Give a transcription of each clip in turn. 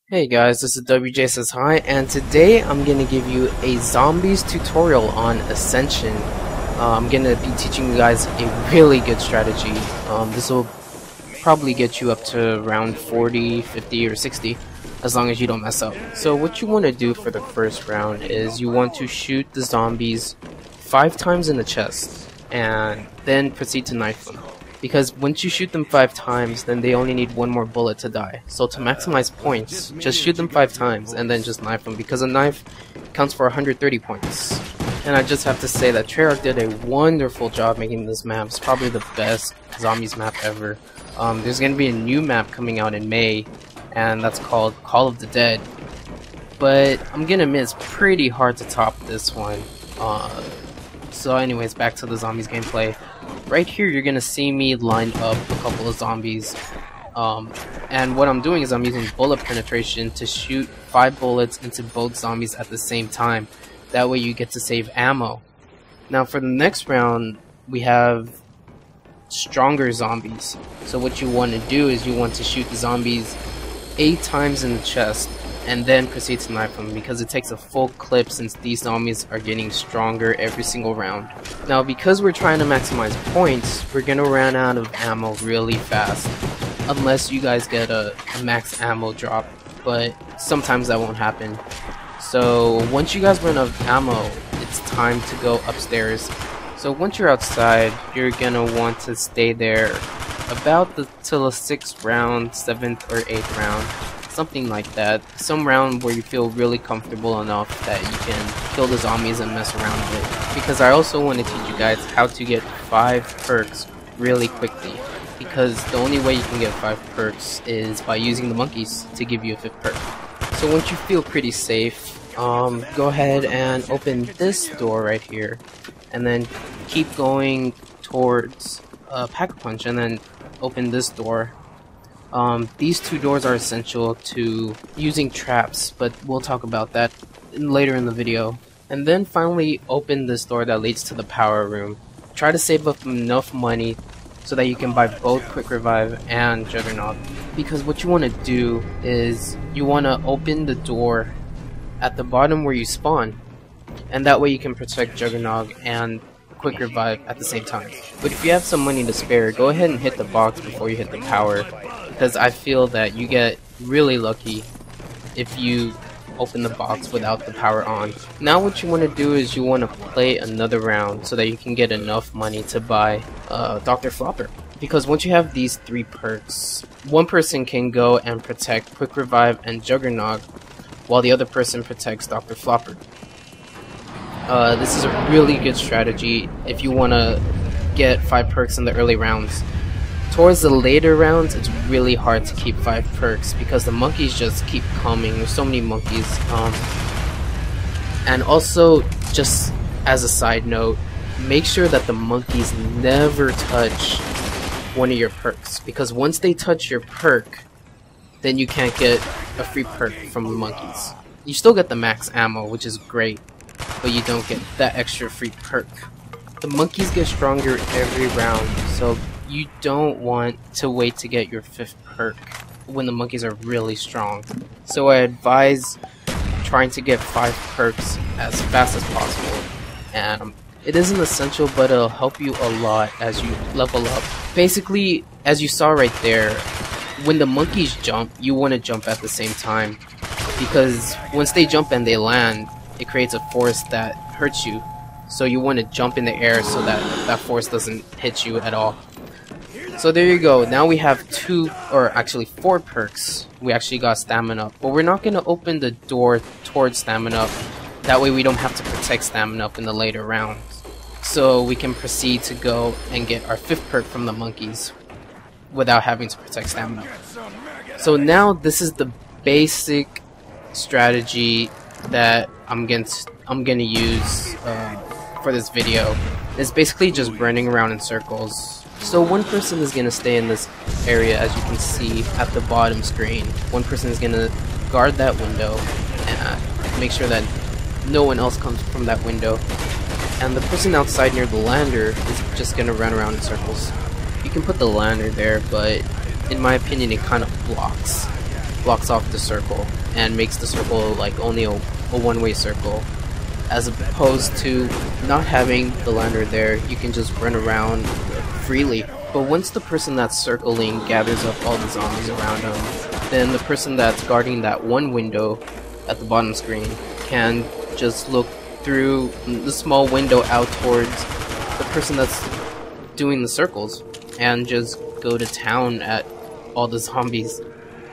Hey guys, this is WJ Says Hi, and today I'm going to give you a zombies tutorial on Ascension. I'm going to be teaching you guys a really good strategy. This will probably get you up to around 40, 50, or 60, as long as you don't mess up. So what you want to do for the first round is you want to shoot the zombies 5 times in the chest, and then proceed to knife them. Because once you shoot them 5 times, then they only need 1 more bullet to die. So to maximize points, just shoot them 5 times and then just knife them, because a knife counts for 130 points. And I just have to say that Treyarch did a wonderful job making this map. It's probably the best zombies map ever. There's going to be a new map coming out in May, and that's called Call of the Dead. But I'm going to admit it's pretty hard to top this one. So anyways, back to the zombies gameplay. Right here you're gonna see me line up a couple of zombies, and what I'm doing is I'm using bullet penetration to shoot 5 bullets into both zombies at the same time. That way you get to save ammo. Now for the next round we have stronger zombies. So what you want to do is you want to shoot the zombies 8 times in the chest and then proceed to knife them, because it takes a full clip since these zombies are getting stronger every single round. Now because we're trying to maximize points, we're gonna run out of ammo really fast, unless you guys get a max ammo drop, but sometimes that won't happen. So once you guys run out of ammo, it's time to go upstairs. So once you're outside, you're gonna want to stay there about till the 6th round, 7th or 8th round. Something like that. Some round where you feel really comfortable enough that you can kill the zombies and mess around a bit. Because I also want to teach you guys how to get 5 perks really quickly. Because the only way you can get 5 perks is by using the monkeys to give you a 5th perk. So once you feel pretty safe, go ahead and open this door right here. And then keep going towards Pack-a-Punch, and then open this door. These 2 doors are essential to using traps, but we'll talk about that later in the video. And then finally open this door that leads to the power room. Try to save up enough money so that you can buy both Quick Revive and Juggernaut. Because what you want to do is you want to open the door at the bottom where you spawn, and that way you can protect Juggernaut and Quick Revive at the same time. But if you have some money to spare, go ahead and hit the box before you hit the power, because I feel that you get really lucky if you open the box without the power on. Now what you want to do is you want to play another round so that you can get enough money to buy Dr. Flopper. Because once you have these 3 perks, one person can go and protect Quick Revive and Juggernaut, while the other person protects Dr. Flopper. This is a really good strategy if you want to get 5 perks in the early rounds. Towards the later rounds, it's really hard to keep 5 perks because the monkeys just keep coming. There's so many monkeys. And also, just as a side note, make sure that the monkeys never touch one of your perks, because once they touch your perk, then you can't get a free perk from the monkeys. You still get the max ammo, which is great, but you don't get that extra free perk. The monkeys get stronger every round, so you don't want to wait to get your 5th perk when the monkeys are really strong. So I advise trying to get 5 perks as fast as possible. And it isn't essential, but it'll help you a lot as you level up. Basically, as you saw right there, when the monkeys jump, you want to jump at the same time, because once they jump and they land, it creates a force that hurts you. So you want to jump in the air so that that force doesn't hit you at all. So there you go. Now we have 2, or actually 4 perks. We actually got Stamina, but we're not going to open the door towards Stamina. That way we don't have to protect Stamina in the later rounds. So we can proceed to go and get our 5th perk from the monkeys without having to protect Stamina. So now this is the basic strategy that I'm gonna use for this video. It's basically just running around in circles. So one person is gonna stay in this area, as you can see at the bottom screen. One person is gonna guard that window and make sure that no one else comes from that window. And the person outside near the lander is just gonna run around in circles. You can put the lander there, but in my opinion it kind of blocks blocks off the circle and makes the circle like only a one-way circle, as opposed to not having the lander there. You can just run around freely. But once the person that's circling gathers up all the zombies around them, then the person that's guarding that one window at the bottom screen can just look through the small window out towards the person that's doing the circles and just go to town at all the zombies.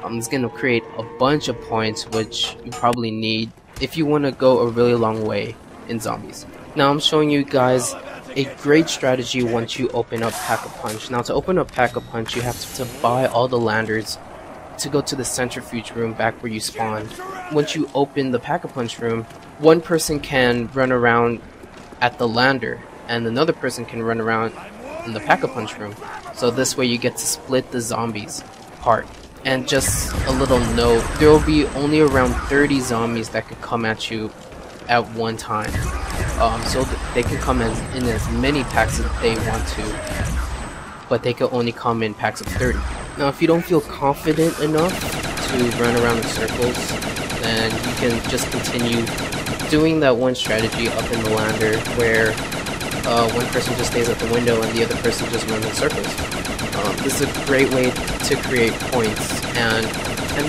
It's gonna create a bunch of points, which you probably need if you want to go a really long way in zombies. Now I'm showing you guys a great strategy once you open up Pack-a-Punch. Now to open up Pack-a-Punch, you have to buy all the landers to go to the centrifuge room back where you spawned. Once you open the Pack-a-Punch room, one person can run around at the lander and another person can run around in the Pack-a-Punch room. So this way you get to split the zombies apart. And just a little note, there will be only around 30 zombies that could come at you at one time. So they can come in as many packs as they want to, but they can only come in packs of 30. Now if you don't feel confident enough to run around in circles, then you can just continue doing that one strategy up in the lander where one person just stays at the window and the other person just runs in circles. This is a great way to create points, and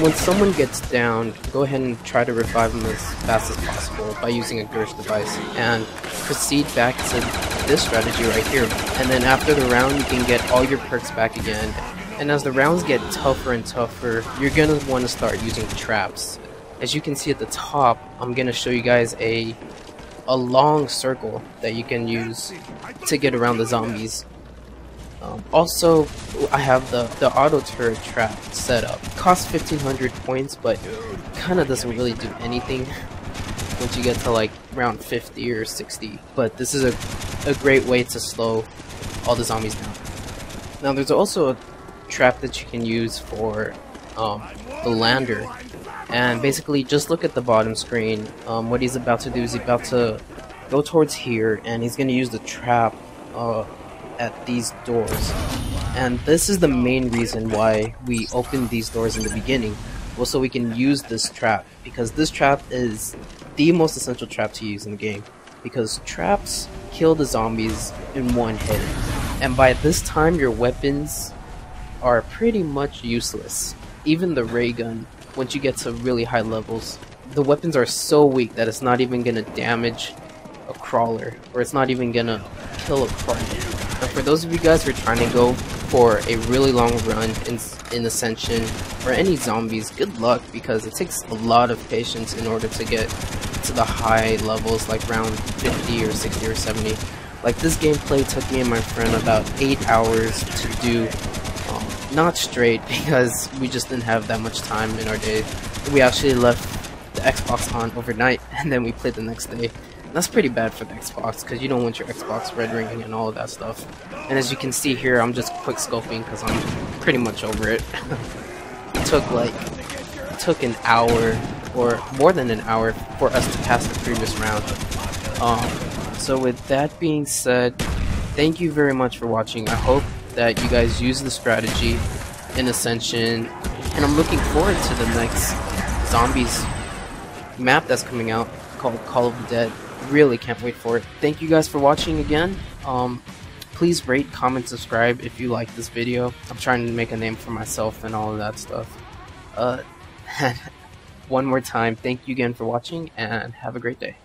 when someone gets down, go ahead and try to revive them as fast as possible by using a Gersh device, and proceed back to this strategy right here. And then after the round, you can get all your perks back again. And as the rounds get tougher and tougher, you're gonna want to start using traps. As you can see at the top, I'm gonna show you guys a long circle that you can use to get around the zombies. Also, I have the auto turret trap set up. It costs 1500 points, but kind of doesn't really do anything once you get to like round 50 or 60. But this is a great way to slow all the zombies down. Now there's also a trap that you can use for the lander, and basically just look at the bottom screen. What he's about to do is he's about to go towards here, and he's going to use the trap at these doors. And this is the main reason why we opened these doors in the beginning, well, so we can use this trap, because this trap is the most essential trap to use in the game, because traps kill the zombies in one hit, and by this time your weapons are pretty much useless. Even the ray gun, once you get to really high levels, the weapons are so weak that it's not even gonna damage a crawler, or it's not even gonna kill a crawler. Now for those of you guys who are trying to go for a really long run in Ascension or any zombies, good luck, because it takes a lot of patience in order to get to the high levels like round 50 or 60 or 70. Like this gameplay took me and my friend about 8 hours to do, not straight, because we just didn't have that much time in our day. We actually left the Xbox on overnight and then we played the next day. That's pretty bad for the Xbox, because you don't want your Xbox red ringing and all of that stuff. And as you can see here, I'm just quick scoping because I'm pretty much over it. It took an hour or more than an hour for us to pass the previous round. So with that being said, thank you very much for watching. I hope that you guys use the strategy in Ascension, and I'm looking forward to the next zombies map that's coming out called Call of the Dead. Really can't wait for it. Thank you guys for watching again. Please rate, comment, subscribe if you like this video. I'm trying to make a name for myself and all of that stuff. One more time, thank you again for watching, and have a great day.